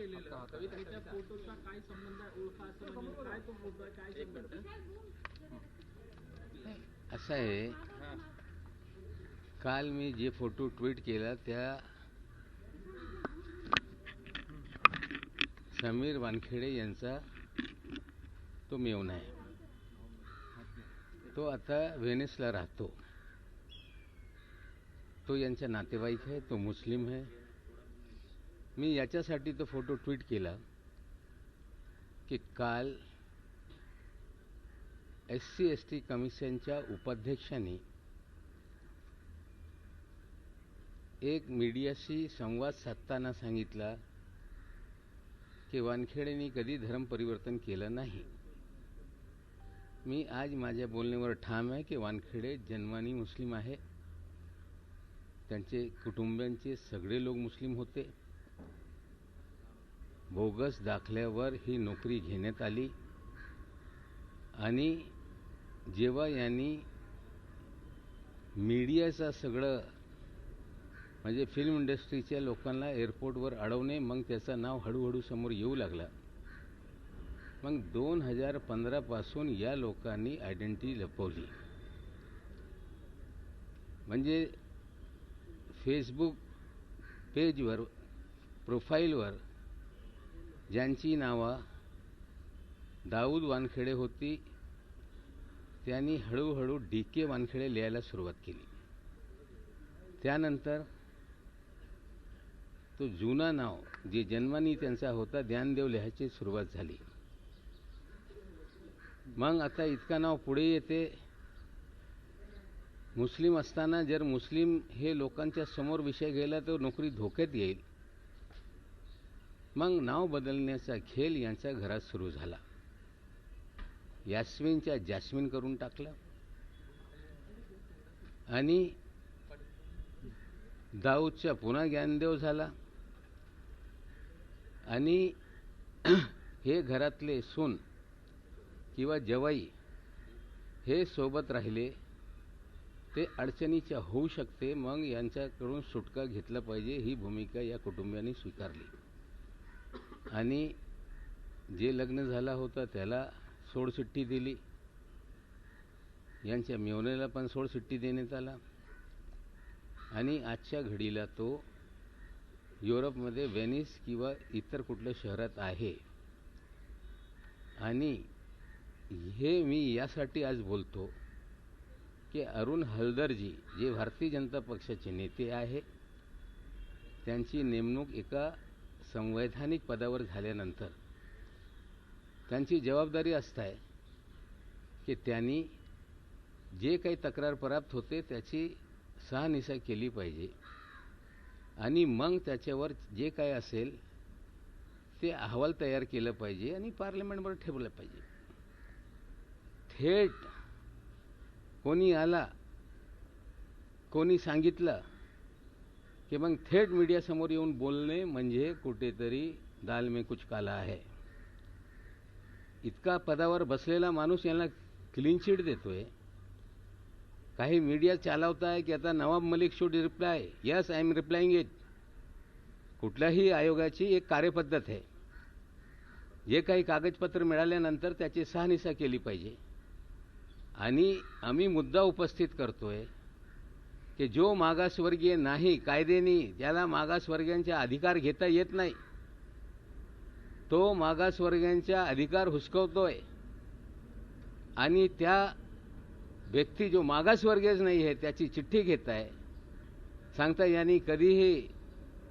केलेलं कवितेच्या फोटोचा काय संबंध आहे, ओळखा असं म्हणजे काय तो फोटो आहे, काय संबंध? असं आहे, काल मी जे फोटो ट्विट केला त्या समीर वानखेडे यांचा तो मेव्हणा आहे. तो आता व्हेनिसला राहतो. तो यांचा नातेवाईक आहे, तो मुस्लिम आहे. मी याच्यासाठी तो फोटो ट्विट केला की काल SC/ST कमिशनच्या उपाध्यक्षांनी एक मीडियाशी संवाद साधताना सांगितला की वानखेडेंनी कधी धर्म परिवर्तन केलं नाही. मी आज माझ्या बोलण्यावर ठाम आहे की वानखेडे जन्मानी मुस्लिम आहे. त्यांचे कुटुंबियांचे सगळे लोक मुस्लिम होते. बोगस दाखल्यावर ही नोकरी घेण्यात आली आणि जेव्हा यांनी मीडियाचा सगळं म्हणजे फिल्म इंडस्ट्रीच्या लोकांना एअरपोर्टवर अडवणे, मग त्याचं नाव हळूहळू समोर येऊ लागला. मग 2015 पासून या लोकांनी आयडेंटिटी लपवली. म्हणजे फेसबुक पेजवर प्रोफाईलवर ज्यांची नावं दाऊद वानखेडे होती त्यांनी हळूहळू DK वानखेडे लिहायला सुरुवात केली. त्यानंतर तो जुना नाव जे जन्मानी त्यांचा होता ज्ञानदेव लिहायची सुरुवात झाली. मग आता इतका नाव पुढे येते. मुस्लिम असताना जर मुस्लिम हे लोकांच्या समोर विषय गेला तर नोकरी धोक्यात येईल. मग नाव बदलण्याचा खेळ यांच्या घरात सुरू झाला. यास्मिनच्या जास्मिन करून टाकला आणि दाऊदच्या पुन्हा ज्ञानदेव झाला आणि हे घरातले सून किंवा जवाई हे सोबत राहिले ते अडचणीच्या होऊ शकते. मग यांच्याकडून सुटका घेतला पाहिजे ही भूमिका या कुटुंबियांनी स्वीकारली आणि जे लग्न झाला होता त्याला सोडचिठ्ठी दिली. यांच्या मेव्हण्याला पण सोडचिठ्ठी देण्यात आला आणि आजच्या घडीला तो युरोपमध्ये व्हेनिस किंवा इतर कुठल्या शहरात आहे. आणि हे मी यासाठी आज बोलतो की अरुण हलदरजी जे भारतीय जनता पक्षाचे नेते आहे त्यांची नेमणूक एका संवैधानिक पदावर झाल्यानंतर त्यांची जबाबदारी असते की त्यांनी जे काही तक्रार प्राप्त होते त्याची शहानिशा केली पाहिजे आणि मग त्याच्यावर जे काय असेल ते अहवाल तयार केलं पाहिजे आणि पार्लमेंटवर ठेवलं पाहिजे. थेट कोणी आला कोणी सांगितलं की मग थेट मीडियासमोर येऊन बोलणे म्हणजे कुठेतरी दाल में कुछ काला आहे. इतका पदावर बसलेला माणूस यांना क्लीन चिट देतोय. काही मीडिया चालवताय की आता Nawab Malik should reply. Yes, I am replying it. कुठल्याही आयोगाची एक कार्यपद्धत आहे. जे काही कागदपत्र मिळाल्यानंतर त्याची शहानिशा केली पाहिजे आणि आम्ही मुद्दा उपस्थित करतोय की जो मागासवर्गीय नाही कायद्याने ज्याला मागासवर्गीयांचा अधिकार घेता येत नाही तो मागासवर्गीयांचा अधिकार हुसकवतोय आणि त्या व्यक्ती जो मागासवर्गीयच नाही आहे त्याची चिठ्ठी घेत आहे. सांगता यांनी कधीही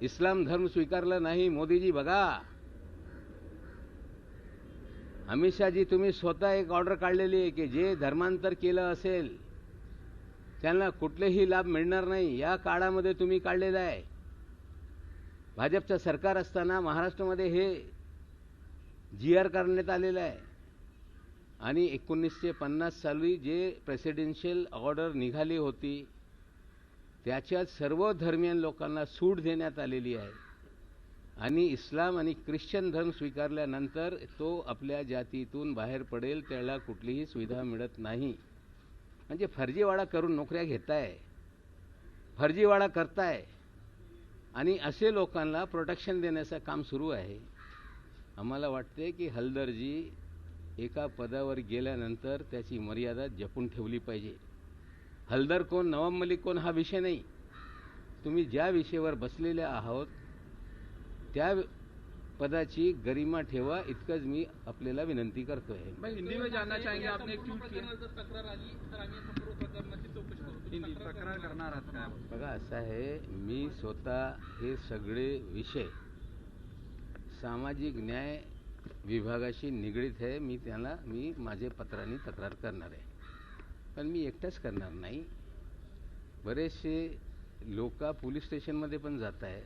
इस्लाम धर्म स्वीकारला नाही. मोदीजी बघा, अमित शहाजी तुम्ही स्वतः एक ऑर्डर काढलेली आहे की जे धर्मांतर केलं असेल त्यांना कुठलेही लाभ मिळणार नाही. या काळामध्ये तुम्ही काढलेला आहे. भाजपचं सरकार असताना महाराष्ट्रामध्ये हे GR करण्यात आलेलं आहे आणि 1950 साली जे प्रेसिडेन्शियल ऑर्डर निघाली होती त्याच्यात सर्व धर्मीय लोकांना सूट देण्यात आलेली आहे आणि इस्लाम आणि ख्रिश्चन धर्म स्वीकारल्यानंतर तो आपल्या जातीतून बाहेर पडेल त्याला कुठलीही सुविधा मिळत नाही. म्हणजे फर्जीवाडा करून नोकऱ्या घेताय, फर्जीवाडा करताय आणि असे लोकांना प्रोटेक्शन देण्याचं काम सुरू आहे. आम्हाला वाटते की हलदरजी एका पदावर गेल्यानंतर त्याची मर्यादा जपून ठेवली पाहिजे. हलदर कोण, नवाब मलिक कोण हा विषय नाही. तुम्ही ज्या विषयावर बसलेले आहात त्या पदाची गरिमा ठेवा, इतकंच मी आपल्याला विनंती करतोय. मैं हिंदी में जानना चाहेंगे, आपने एक ट्वीट किया जर तक्रार आली तर आम्ही संपूर्ण प्रकरणाची चौकशी करू. हिंदी तक्रार करणार आहात का? बघा असं आहे, मी स्वतः हे सगळे विषय सामाजिक न्याय विभागाशी निगडीत आहे. मी माझे पत्रांनी तक्रार करणार आहे, पण मी एकटाच करणार नाही. बरेचसे लोक पोलीस स्टेशनमध्ये पण जात आहे.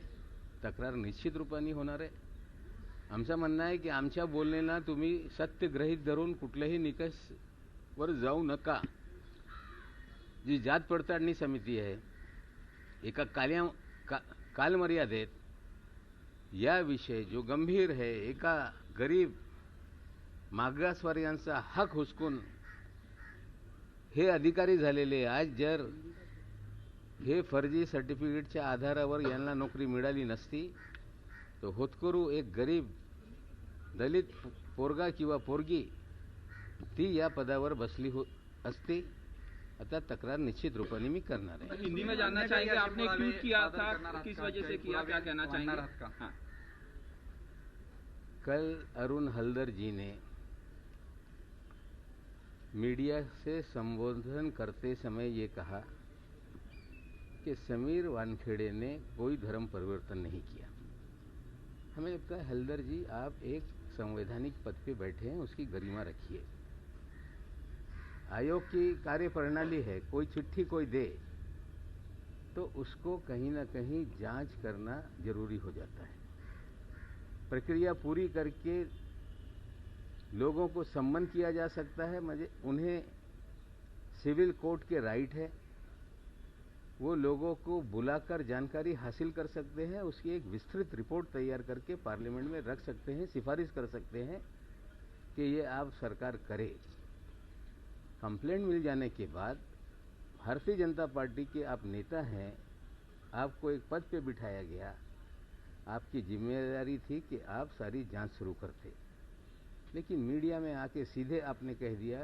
तक्रार निश्चित रूपाने होणार आहे. आमचं म्हणणं आहे की आमच्या बोलण्याला तुम्ही सत्य गृहीत धरून कुठल्याही निकषवर जाऊ नका. जी जात पडताळणी समिती आहे, एका कालमर्यादेत या विषय जो गंभीर है, एका गरीब मागासवर्गीयांचा हक हुसकून हे अधिकारी झालेले, आज जर हे फर्जी सर्टिफिकेटच्या आधारावर यांना नोकरी मिळाली नसती तो होतकरू एक गरीब दलित पोरगा किंवा पोरगी ती या पदावर बसली असती. आता तक्रार निश्चित रूपाने मी करणार आहे. हिंदी में जानना चाहेंगे, आपने एक ट्वीट किया था, किस वजह से किया, क्या कहना चाहेंगे? हाँ. कल अरुण हलदर जी ने मीडिया से संबोधन करते समय ये कहा कि समीर वानखेड़े ने कोई धर्म परिवर्तन नहीं किया. हमें लगता है हलदर जी, आप एक संवैधानिक पद पे बैठे हैं, उसकी गरिमा रखिए. आयोग की कार्यप्रणाली है, कोई चिट्ठी कोई दे तो उसको कहीं ना कहीं जांच करना जरूरी हो जाता है. प्रक्रिया पूरी करके लोगों को सम्मन किया जा सकता है. मुझे उन्हें सिविल कोर्ट के राइट है, वो लोगों को बुलाकर जानकारी हासिल कर सकते हैं. उसकी एक विस्तृत रिपोर्ट तैयार करके पार्लियामेंट में रख सकते हैं, सिफारिश कर सकते हैं कि ये आप सरकार करे. कंप्लेंट मिल जाने के बाद भारतीय जनता पार्टी के आप नेता हैं, आपको एक पद पे बिठाया गया, आपकी जिम्मेदारी थी कि आप सारी जांच शुरू करते. लेकिन मीडिया में आके सीधे आपने कह दिया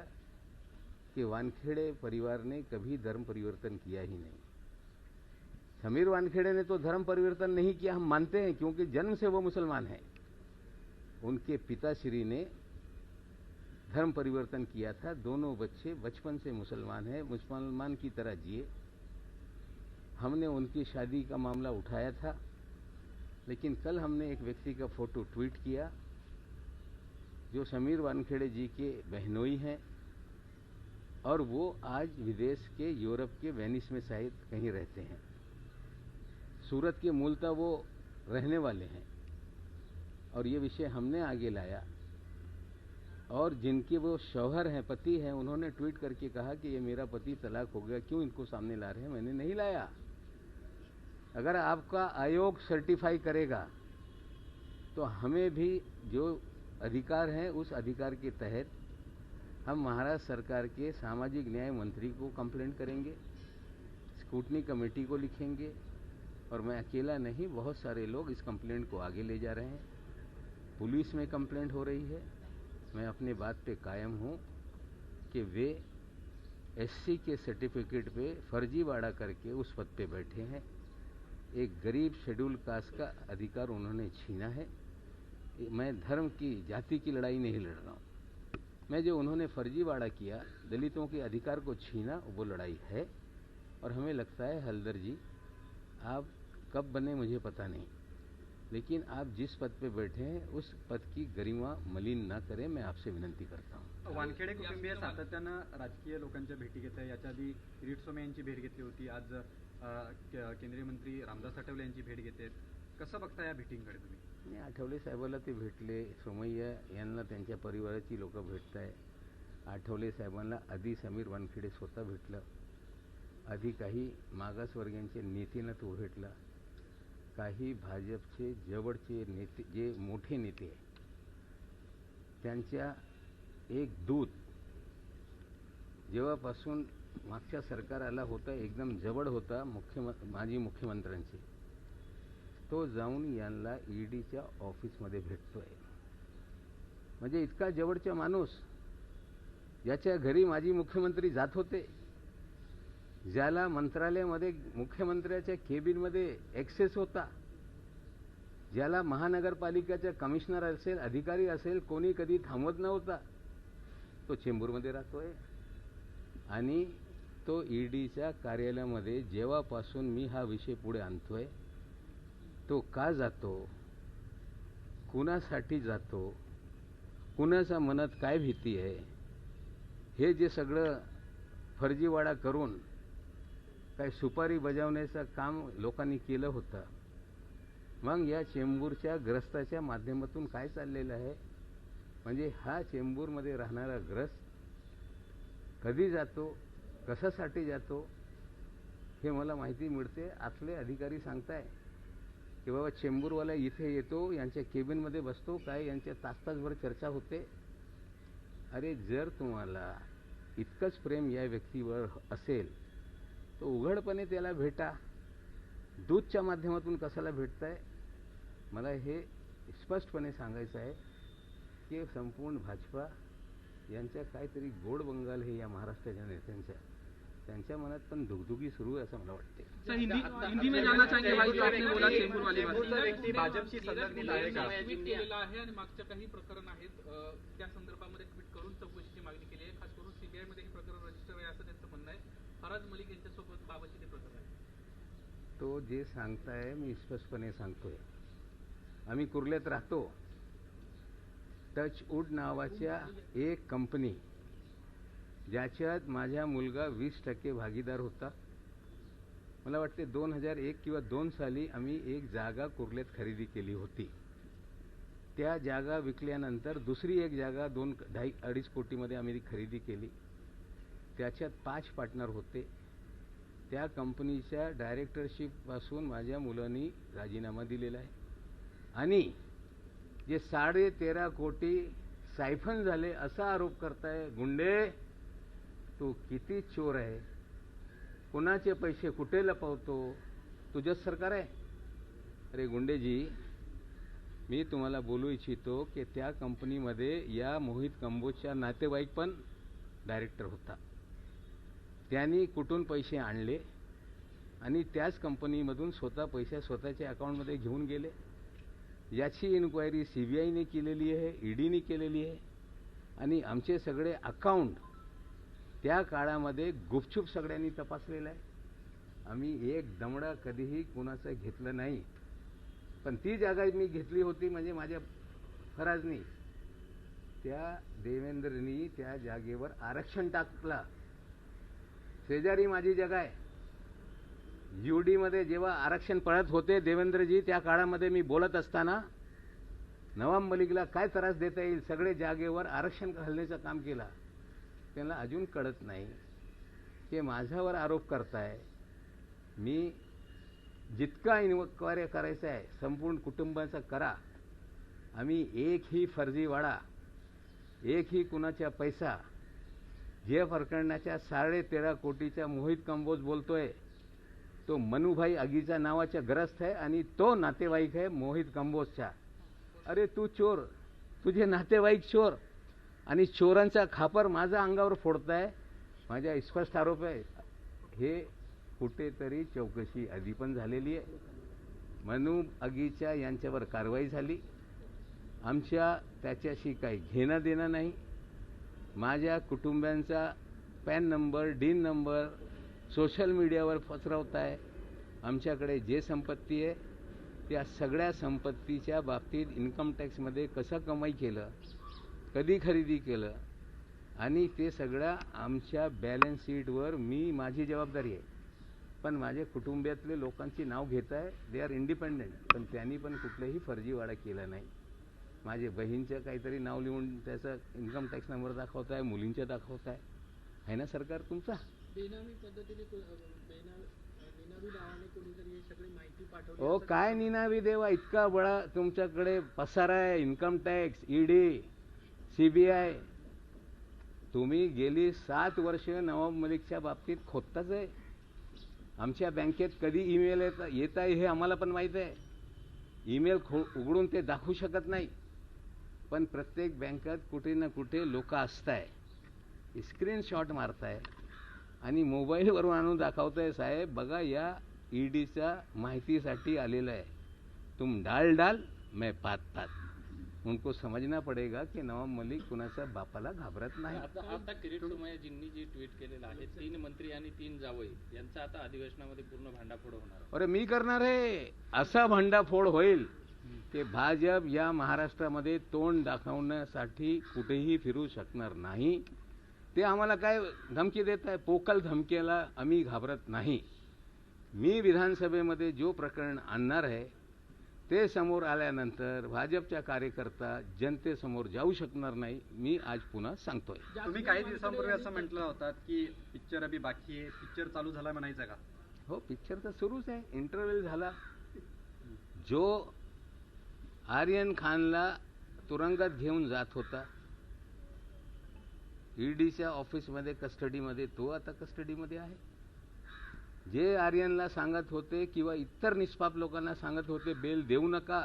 कि वानखेड़े परिवार ने कभी धर्म परिवर्तन किया ही नहीं. समीर वानखेड़े ने तो धर्म परिवर्तन नहीं किया, हम मानते हैं, क्योंकि जन्म से वो मुसलमान हैं. उनके पिताश्री ने धर्म परिवर्तन किया था. दोनों बच्चे बचपन से मुसलमान हैं, मुसलमान की तरह जिए. हमने उनकी शादी का मामला उठाया था, लेकिन कल हमने एक व्यक्ति का फोटो ट्वीट किया जो समीर वानखेड़े जी के बहनोई हैं और वो आज विदेश के यूरोप के वेनिस में शायद कहीं रहते हैं. सूरत के मूलतः वो रहने वाले हैं और ये विषय हमने आगे लाया. और जिनके वो शौहर हैं, पति हैं, उन्होंने ट्वीट करके कहा कि ये मेरा पति तलाक हो गया, क्यों इनको सामने ला रहे हैं. मैंने नहीं लाया. अगर आपका आयोग सर्टिफाई करेगा तो हमें भी जो अधिकार हैं उस अधिकार के तहत हम महाराष्ट्र सरकार के सामाजिक न्याय मंत्री को कंप्लेंट करेंगे, स्क्रूटनी कमेटी को लिखेंगे. और मैं अकेला नहीं, बहुत सारे लोग इस कंप्लेंट को आगे ले जा रहे हैं. पुलिस में कंप्लेंट हो रही है. मैं अपने बात पे कायम हूँ कि वे एससी के सर्टिफिकेट पे फर्जीवाड़ा करके उस पद पे बैठे हैं. एक गरीब शेड्यूल कास्ट का अधिकार उन्होंने छीना है. मैं धर्म की, जाति की लड़ाई नहीं लड़ रहा हूँ. मैं जो उन्होंने फर्जीवाड़ा किया, दलितों के अधिकार को छीना, वो लड़ाई है. और हमें लगता है हलदर जी, आप कब बने मुझे पता नहीं, लेकिन आप जिस पद पे बैठे हैं उस पद की गरिमा मलिन ना करें, मैं आपसे विनंती करता हूँ. वानखेडे कुटुंबीय सातत्यानं राजकीय लोकांच्या भेटी घेत आहे. याच्या आधी किरीट सोमय्या यांची भेट घेतली होती. आज केंद्रीय मंत्री रामदास आठवले यांची भेट घेत आहेत. कसं बघता या भेटींकडे तुम्ही? आठवले साहेबाला ते भेटले, सोमय्या यांना त्यांच्या परिवाराची लोक भेटत आहे. आठवले साहेबांना आधी समीर वानखेडे स्वतः भेटलं, आधी काही मागासवर्गीयांचे नेत्यांना तो भेटला, काही भाजपचे जवळचे नेते, जे मोठे नेते आहेत त्यांच्या एक दूत जेव्हापासून मागच्या सरकार आला होता, एकदम जवळ होता माजी मुख्यमंत्र्यांचे, तो जाऊन यांना ईडीच्या ऑफिसमध्ये भेटतोय. म्हणजे इतका जवळचा माणूस, ज्याच्या घरी माजी मुख्यमंत्री जात होते, ज्याला मंत्रालयामध्ये मुख्यमंत्र्याच्या केबिनमध्ये ॲक्सेस होता, ज्याला महानगरपालिकेचा कमिशनर असेल, अधिकारी असेल, कोणी कधी थांबवत नव्हता, तो चेंबूरमध्ये राहतोय. आणि तो ईडीच्या कार्यालयामध्ये जेव्हापासून मी हा विषय पुढे आणतोय, तो का जातो, कुणासाठी जातो, कुणाच्या मनात काय भीती आहे, हे जे सगळं फर्जीवाडा करून काय सुपारी बजावण्याचं काम लोकांनी केलं होतं. मग या चेंबूरच्या ग्रस्ताच्या माध्यमातून काय चाललेलं आहे, म्हणजे हा चेंबूरमध्ये राहणारा ग्रस्त कधी जातो, कशासाठी जातो, हे मला माहिती मिळते. आतले अधिकारी सांगताय की बाबा चेंबूरवाला इथे येतो, यांच्या केबिनमध्ये बसतो, काय यांच्या तासभर चर्चा होते. अरे जर तुम्हाला इतकंच प्रेम या व्यक्तीवर असेल तर उघडपणे त्याला भेटा. दूतच्या माध्यमातून कशाला भेटताय? मला हे स्पष्टपणे सांगायचं आहे की संपूर्ण भाजपा यांच्या काहीतरी गोड बंगाल हे या महाराष्ट्राच्या नेत्यांच्या, त्यांच्या मनात पण दुगदुगी सुरू आहे असं मला वाटते. हिंदी में जानना चाहेंगे भाई, जो आपने बोला चेंबूर वाली बात, व्यक्ती भाजपशी संलग्नित आहे का? ट्विट केलेला आहे आणि मागच्या काही प्रकरण आहेत त्या संदर्भामध्ये ट्विट करून चौकशीची मागणी केली आहे. खास करून सीबीआय मध्ये हे प्रकरण रजिस्टर आहे असं त्यांचं म्हणणं आहे. फराज मलिक यांच्यासोबत बाबाची ते प्रकरण आहे. तो जे सांगताय मी स्पष्टपणे सांगतोय. आम्ही कुर्ल्यात राहतो. टचवूड नावाच्या एक कंपनी, ज्याच्यात माझा मुलगा 20% भागीदार होता. मला वाटते 2001 किंवा 2 साली आम्ही एक जागा कुर्ल्यात खरेदी केली होती. त्या जागा विकल्यानंतर दुसरी एक जागा 2-2.5 कोटीमध्ये आम्ही खरेदी केली. त्याच्यात 5 पार्टनर होते. त्या कंपनीच्या डायरेक्टरशिपपासून माझ्या मुलांनी राजीनामा दिलेला आहे. आणि जे 13.5 कोटी सायफन झाले असा आरोप करताय. गुंडे, तू किती चोर आहे, कुणाचे पैसे कुठे लपवतो, तुझंच सरकार आहे. अरे गुंडेजी, मी तुम्हाला बोलू इच्छितो की त्या कंपनीमध्ये या मोहित कंबोजचा नातेवाईक पण डायरेक्टर होता. त्यांनी कुठून पैसे आणले आणि त्याच कंपनीमधून स्वतः पैसे स्वतःच्या अकाउंटमध्ये घेऊन गेले, याची इन्क्वायरी सीबीआयने केलेली आहे, ईडीने केलेली आहे. आणि आमचे सगळे अकाउंट त्या काळामध्ये गुपचूप सगळ्यांनी तपासलेलं आहे. आम्ही एक दमडा कधीही कुणाचं घेतलं नाही. पण ती जागा मी घेतली होती म्हणजे माझ्या फराजनी, त्या देवेंद्रनी त्या जागेवर आरक्षण टाकला. शेजारी माझी जागा आहे. यूडीमध्ये जेव्हा आरक्षण पळत होते देवेंद्रजी, त्या काळामध्ये मी बोलत असताना नवाब मलिकला काय त्रास देता येईल, सगळे जागेवर आरक्षण घालण्याचं काम केलं. त्यांना अजून कळत नाही की माझ्यावर आरोप करताय. मी जितका इन्क्वायरी करायचा आहे संपूर्ण कुटुंबाचा करा. आम्ही एकही फर्जीवाडा, एकही कुणाचा पैसा, जे प्रकरणाच्या 13.5 कोटीचा मोहित कंबोज बोलतोय तो मनुभाई अगीचा नावाचा ग्रस्त आहे आणि तो नातेवाईक आहे मोहित कंबोजचा. अरे तू चोर, तुझे नातेवाईक चोर, आणि चोरांचा खापर माझ्या अंगावर फोडताय. माझा स्पष्ट आरोप आहे. हे कुठेतरी चौकशी आधी पण झालेली आहे. मनु अगीच्या यांच्यावर कारवाई झाली. आमच्या त्याच्याशी काही घेणं देणं नाही. माझ्या कुटुंबियांचा pan number, dean number social मीडियावर पसरवताय. आमच्याकडे जे संपत्ती आहे त्या सगळ्या संपत्तीच्या बाबतीत इन्कम टॅक्समध्ये कसं कमाई केलं, कधी खरेदी केलं, आणि ते सगळं आमच्या बॅलन्स शीटवर माझी जबाबदारी आहे. पण माझ्या कुटुंबातले लोकांची नाव घेत आहे. They are independent. पण त्यांनी पण कुठलाही फर्जीवाडा केला नाही. माझे बहीणचं काहीतरी नाव लिहून त्याचा इन्कम टॅक्स नंबर दाखवत आहे, मुलींचं दाखवत आहे ना सरकार तुमचा? बेनामी पद्धतीने निनावी नावाने कोणीतरी हे सगळी माहिती पाठवली. ओ काय निनावी देवा, इतका बळा तुमच्याकडे पसारा आहे. Income tax, ED, CBI. तुम्ही गेली 7 वर्ष नवाब मलिकच्या बाबतीत खोदताच आहे. आमच्या बँकेत कधी ईमेल येत आहे हे आम्हाला पण माहीत आहे. ईमेल उघडून ते दाखवू शकत नाही. पण प्रत्येक बँकात कुठे ना कुठे लोक असताय, स्क्रीनशॉट मारताय आणि मोबाईलवरून आणून दाखवताय, साहेब बघा या ईडीच्या माहितीसाठी आलेलं आहे, तुम डाल मैं पात. उनको समजना पडेगा की नवाब मलिक कुणाच्या बापाला घाबरत नाही. आता किरीट सोमय्याजींनी जी ट्विट केलेलं आहे, 3 मंत्री आणि 3 जावई यांचा आता अधिवेशनामध्ये पूर्ण भांडाफोड होणार. अरे मी करणार आहे, असा भांडाफोड होईल की भाजप या महाराष्ट्रामध्ये तोंड दाखवण्यासाठी कुठेही फिरू शकणार नाही. ते आम्हाला काय धमकी देत आहे, पोकळ धमकीला आम्ही घाबरत नाही. मी विधानसभेमध्ये जो प्रकरण आणणार आहे ते समोर आल्यानंतर भाजपच्या कार्यकर्ता जनतेसमोर जाऊ शकणार नाही. मी आज पुन्हा सांगतोय. तुम्ही काही दिवसांपूर्वी असं म्हटलं होतात की पिक्चर अभी बाकी आहे, पिक्चर चालू झाला म्हणायचं का? हो, पिक्चर तर सुरूच आहे. इंटरव्हल झाला. जो आर्यन खानला तुरुंगात घेऊन जात होता ईडीच्या ऑफिसमध्ये कस्टडीमध्ये, तो आता कस्टडीमध्ये आहे. जे आर्यनला सांगत होते किंवा इतर निष्पाप लोकांना सांगत होते बेल देऊ नका,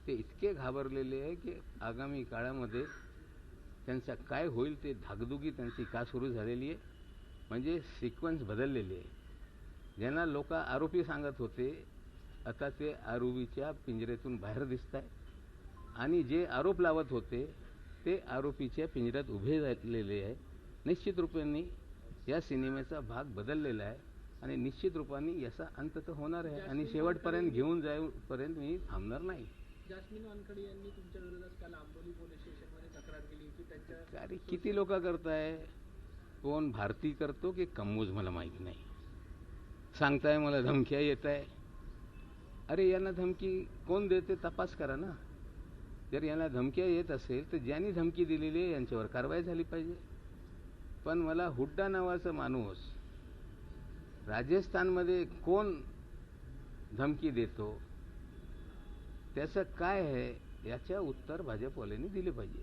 ते इतके घाबरलेले आहे की आगामी काळामध्ये त्यांचा काय होईल ते धाकधुकी त्यांची का सुरू झालेली आहे. म्हणजे सिक्वेन्स बदललेली आहे. ज्यांना लोक आरोपी सांगत होते आता ते आरोपीच्या पिंजऱ्यातून बाहेर दिसत आहे, आणि जे आरोप लावत होते ते आरोपीच्या पिंजऱ्यात उभे झालेले आहे. निश्चित रूपाने या सिनेमेचा भाग बदललेला आहे आणि निश्चित रूपाने याचा अंत तर होणार आहे आणि शेवटपर्यंत घेऊन जाईपर्यंत मी थांबणार नाही. जास्मिन वानखडे यांनी तुमच्या विरोधात काल आंबोली पोलीस स्टेशनमध्ये तक्रार केली होती. त्यांच्या अरे किती लोक करताय, कोण भारती करतो की कंबोज मला माहीत नाही. सांगताय मला धमक्या येत आहे. अरे यांना धमकी कोण देते तपास करा ना. जर यांना धमक्या येत असेल तर ज्यांनी धमकी दिलेली आहे यांच्यावर कारवाई झाली पाहिजे. पण मला हुड्डा नावाचा माणूस राजस्थानमध्ये कोण धमकी देतो, त्याचं काय आहे याच्या उत्तर भाजपवाल्यांनी दिले पाहिजे.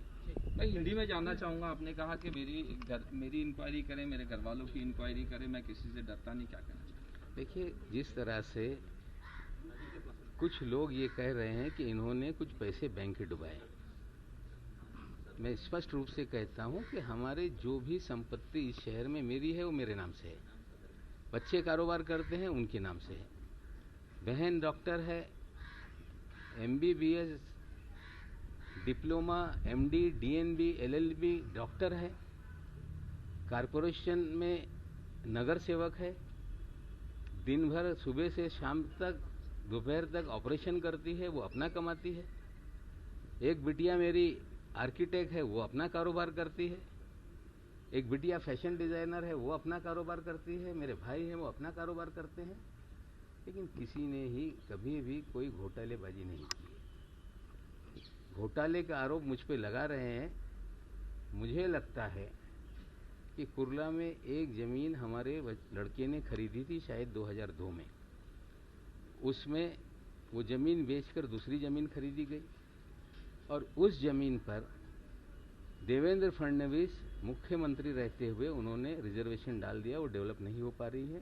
मैं हिंदी में जानना चाहूँगा, आपने कहा कि मेरी इंक्वायरी करें, मेरे घर वालों की इंक्वायरी करें, मैं किसी से डरता नहीं, क्या कहना चाहिए? देखिए, जिस तरह से कुछ लोग ये कह रहे हैं कि इन्होंने कुछ पैसे बैंक में डुबाए, मैं स्पष्ट रूप से कहता हूं कि हमारे जो भी संपत्ति इस शहर में मेरी है वो मेरे नाम से है. बच्चे कारोबार करते हैं उनके नाम से है. बहन डॉक्टर है, MBBS diploma, MD, DNB, LLB doctor है, कारपोरेशन में नगर सेवक है, दिन भर सुबह से शाम तक दोपहर तक ऑपरेशन करती है, वो अपना कमाती है. एक बिटिया मेरी आर्किटेक्ट है, वो अपना कारोबार करती है. एक बिटिया फैशन डिज़ाइनर है, वो अपना कारोबार करती है. मेरे भाई हैं, वो अपना कारोबार करते हैं. लेकिन किसी ने ही कभी भी कोई घोटालेबाजी नहीं की. घोटाले का आरोप मुझ पे लगा रहे हैं. मुझे लगता है कि कुर्ला में एक ज़मीन हमारे लड़के ने खरीदी थी शायद 2002 में. उसमें वो ज़मीन बेचकर दूसरी ज़मीन खरीदी गई और उस ज़मीन पर देवेंद्र फडणवीस मुख्यमंत्री रहते हुए उन्होंने रिजर्वेशन डाल दिया. वो डेवलप नहीं हो पा रही है.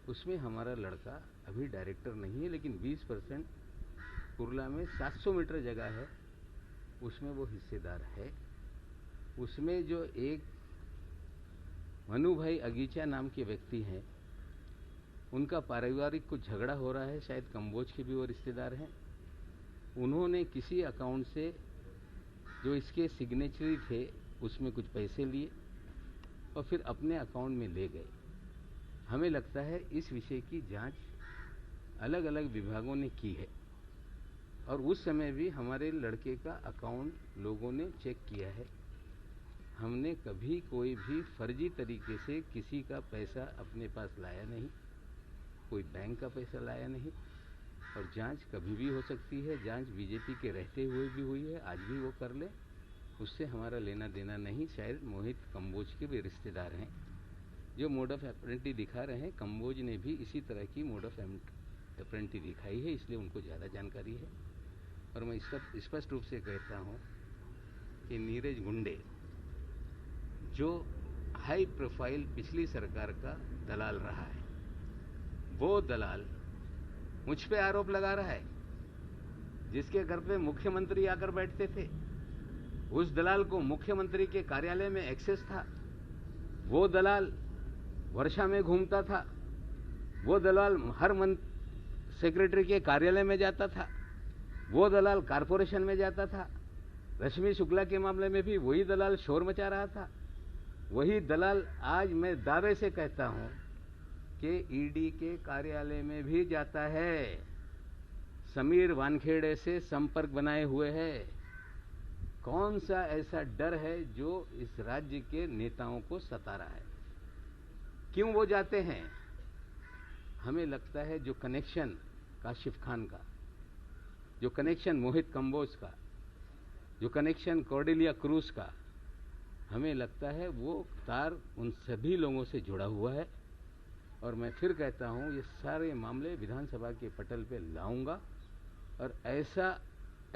उसमें हमारा लड़का अभी डायरेक्टर नहीं है, लेकिन 20% कुर्ला में 700 मीटर जगह है, उसमें वो हिस्सेदार है. उसमें जो एक मनु भाई अगीचा नाम के व्यक्ति हैं, उनका पारिवारिक कुछ झगड़ा हो रहा है, शायद कंबोज के भी वो रिश्तेदार हैं. उन्होंने किसी अकाउंट से जो इसके सिग्नेचरी थे उसमें कुछ पैसे लिए और फिर अपने अकाउंट में ले गए. हमें लगता है इस विषय की जांच अलग अलग विभागों ने की है और उस समय भी हमारे लड़के का अकाउंट लोगों ने चेक किया है. हमने कभी कोई भी फर्जी तरीके से किसी का पैसा अपने पास लाया नहीं, कोई बैंक का पैसा लाया नहीं. और जांच कभी भी हो सकती है. जांच बीजेपी के रहते हुए भी हुई है, आज भी वो कर ले, उससे हमारा लेना देना नहीं. शायद मोहित कंबोज के भी रिश्तेदार हैं. जो मोड ऑफ एप्रेंटी दिखा रहे हैं, कंबोज ने भी इसी तरह की मोड ऑफ एप्रेंटी दिखाई है, इसलिए उनको ज़्यादा जानकारी है. और मैं स्पष्ट रूप से कहता हूँ कि नीरज गुंडे जो हाई प्रोफाइल पिछली सरकार का दलाल रहा है, वो दलाल मुझ पे आरोप लगा रहा है जिसके घर पे मुख्यमंत्री आकर बैठते थे, उस दलाल को मुख्यमंत्री के कार्यालय में एक्सेस था। वो दलाल वर्षा में घूमता था, वो दलाल हर सेक्रेटरी के कार्यालय में जाता था, वो दलाल कारपोरेशन में जाता था। रश्मि शुक्ला के मामले में भी वही दलाल शोर मचा रहा था। वही दलाल आज मैं दावे से कहता हूं कि ईडी के कार्यालय में भी जाता है, समीर वानखेड़े से संपर्क बनाए हुए है। कौन सा ऐसा डर है जो इस राज्य के नेताओं को सता रहा है? क्यों वो जाते हैं? हमें लगता है जो कनेक्शन काशिफ खान का, जो कनेक्शन मोहित कंबोज का, जो कनेक्शन कॉर्डेलिया क्रूज का, हमें लगता है वो तार उन सभी लोगों से जुड़ा हुआ है। और मैं फिर कहता हूं, ये सारे मामले विधानसभा के पटल पे लाऊंगा और ऐसा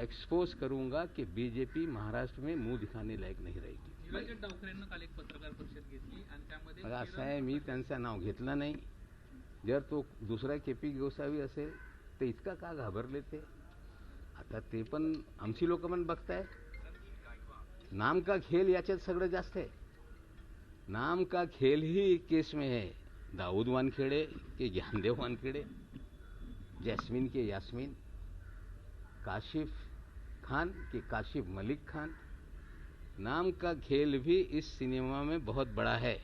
एक्सपोज करूंगा कि बीजेपी महाराष्ट्र में मुंह दिखाने लायक नाही राहिली. युवराज डावखरेंना काल एक पत्रकार परिषद घेतली आणि त्यामध्ये मला असं आहे, मी त्यांचं नाव घेतलं नाही. जर तो दुसरा केपी गोसावी असेल तर इतका का घाबरले ते? आता ते पण आमची लोक पण बघतायत. नाम का खेल याच्यात सगळं जास्त आहे. नाम का खेल ही केस में है. दाऊद वानखेड़े के ज्ञानदेव वानखेड़े, जैस्मिन के यास्मीन, काशिफ खान के काशिफ मलिक खान. नाम का खेल भी इस सिनेमा में बहुत बड़ा है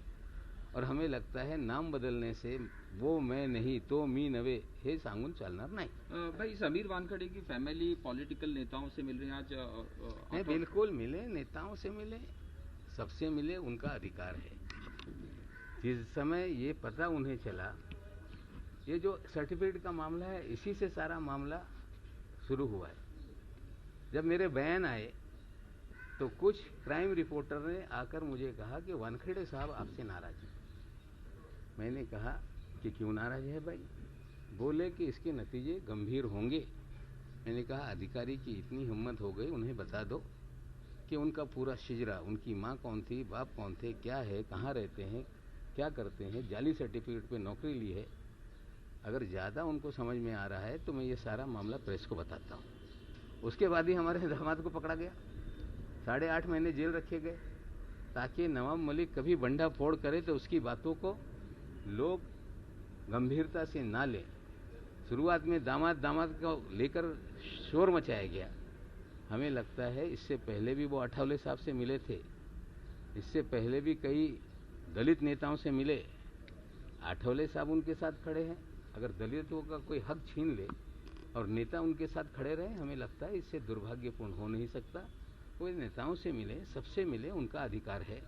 और हमें लगता है नाम बदलने से वो मैं नहीं तो मी नवे हे सांगून चालणार नाही. भाई समीर वानखेड़े की फैमिली पॉलिटिकल नेताओं से मिल रहे हैं आज? नहीं, बिल्कुल मिले, नेताओं से मिले, सबसे मिले, उनका अधिकार है. जिस समय ये पता उन्हें चला, ये जो सर्टिफिकेट का मामला है, इसी से सारा मामला शुरू हुआ है. जब मेरे बयान आए तो कुछ क्राइम रिपोर्टर ने आकर मुझे कहा कि वानखेड़े साहब आपसे नाराज हैं. मैंने कहा कि क्यों नाराज है भाई? बोले कि इसके नतीजे गंभीर होंगे. मैंने कहा अधिकारी की इतनी हिम्मत हो गई, उन्हें बता दो कि उनका पूरा शिजरा, उनकी माँ कौन थी, बाप कौन थे, क्या है, कहाँ रहते हैं, क्या करते हैं, जाली सर्टिफिकेट पे नौकरी ली है. अगर ज़्यादा उनको समझ में आ रहा है तो मैं ये सारा मामला प्रेस को बताता हूँ. उसके बाद ही हमारे दामाद को पकड़ा गया, 8.5 महीने जेल रखे गए, ताकि नवाब मलिक कभी बंडा फोड़ करे तो उसकी बातों को लोग गंभीरता से ना लें. शुरुआत में दामाद को लेकर शोर मचाया गया. हमें लगता है इससे पहले भी वो आठवले साहब से मिले थे, इससे पहले भी कई दलित नेताओं से मिले. आठवले साहब उनके साथ खड़े हैं. अगर दलितों का कोई हक छीन ले और नेता उनके साथ खड़े रहे, हमें लगता है इससे दुर्भाग्यपूर्ण हो नहीं सकता. कोई नेताओं से मिले, सबसे मिले, उनका अधिकार है.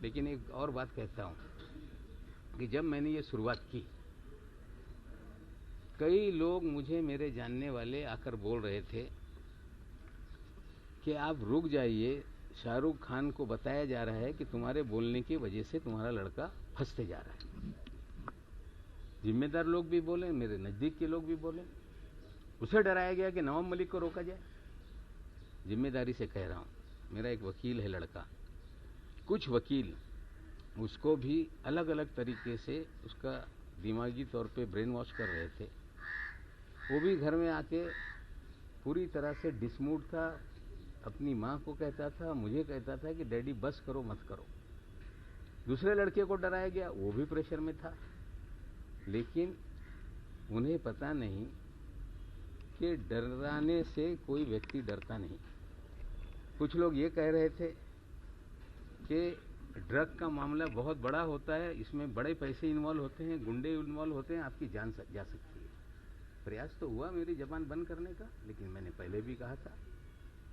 लेकिन एक और बात कहता हूं कि जब मैंने ये शुरुआत की, कई लोग मुझे, मेरे जानने वाले आकर बोल रहे थे कि आप रुक जाइए, शाहरुख खान को बताया जा रहा है कि तुम्हारे बोलने की वजह से तुम्हारा लड़का फंसते जा रहा है. जिम्मेदार लोग भी बोले, मेरे नजदीक के लोग भी बोले. उसे डराया गया कि नवाब मलिक को रोका जाए. जिम्मेदारी से कह रहा हूं, मेरा एक वकील है लड़का, कुछ वकील उसको भी अलग अलग तरीके से उसका दिमागी तौर पे ब्रेन वॉश कर रहे थे. वो भी घर में आके पूरी तरह से डिसमूड था. अपनी माँ को कहता था, मुझे कहता था कि डैडी बस करो, मत करो. दूसरे लड़के को डराया गया, वो भी प्रेशर में था. लेकिन उन्हें पता नहीं कि डराने से कोई व्यक्ति डरता नहीं. कुछ लोग ये कह रहे थे कि ड्रग का मामला बहुत बड़ा होता है, इसमें बड़े पैसे इन्वॉल्व होते हैं, गुंडे इन्वॉल्व होते हैं, आपकी जान जा सकती है. प्रयास तो हुआ मेरी जबान बंद करने का, लेकिन मैंने पहले भी कहा था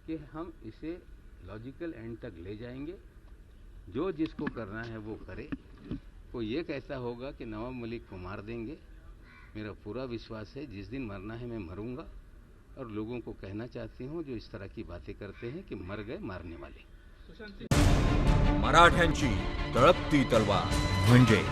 कि हम इसे लॉजिकल एंड तक ले जाएंगे. जो जिसको करना है वो करे. कोई ये कहता होगा कि नवाब मलिक को मार देंगे, मेरा पूरा विश्वास है जिस दिन मरना है मैं मरूंगा. और लोगों को कहना चाहती हूं जो इस तरह की बातें करते हैं कि मर गए मारने वाले. मराठ्यांची तळपती तलवार म्हणजे